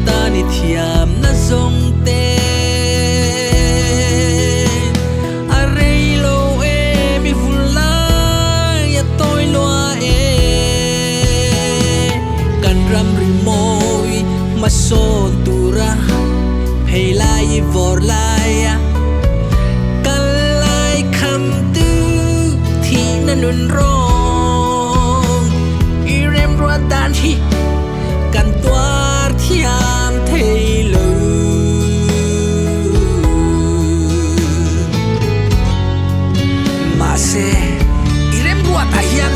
ta ni thiam na song te a rei lo e mi vula ya toi loa e kan ram ri moi ma son tura hei lai vor lai kan lai kham tu thi na nun rong i rem ro dan hi kan toar thiam thei lo ma se i rem ro ta hian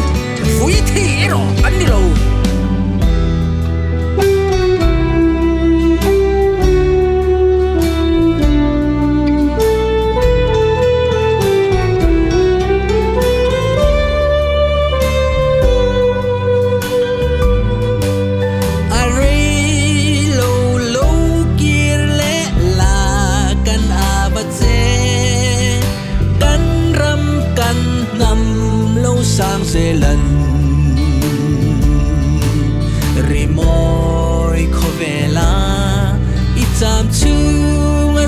vui thi ro an ni lo sang se lần ri moi kho ve la i cham chu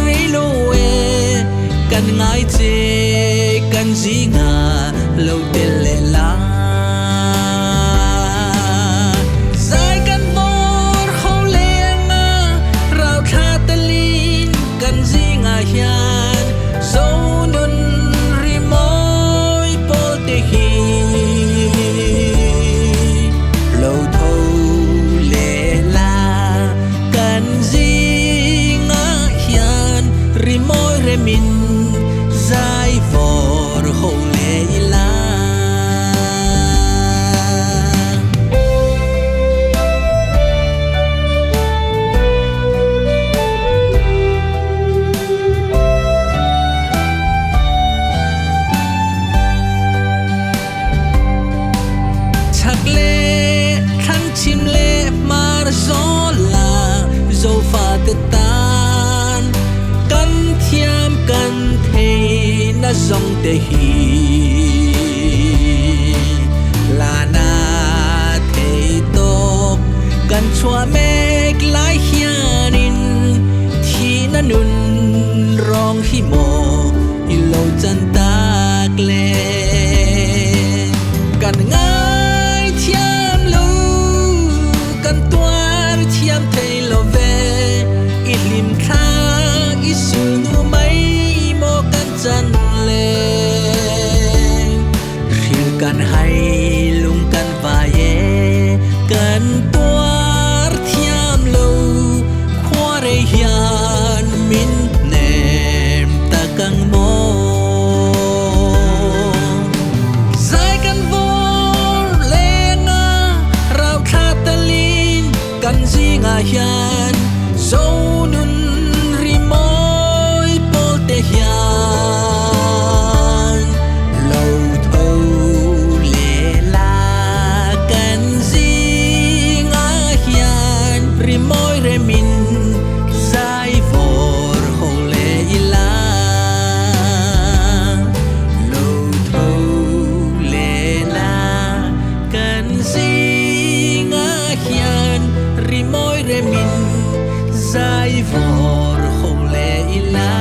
ri lo e kan ngai che kan ji nga lo te le la sai kan vor ho le nga rau tha ta lin kan ji nga hian so nun ri moi pol te hi min zai vor ho le la chak le thang chim le mar zo la zo fa te tan kan thiam kan thei na zong te hi la na thei tok kan chua mek lai hianin thi na nun rong hi mo i lo chan tak le kan ngai thiam lo kan tuar thiam thei lo ve i lim tha i su nu mai mo kan chan le ril kan hai lung kan va ye kan tuar thiam lo khwa re hian min nem ta kang mo zai kan vor le nga rau tha ta lin kan ji nga hian so nun hian lo tho le la kan zing a hian ri moi re min zai vor ho le la lo tho le la kan zing a hian ri moi re min zai vor ho le la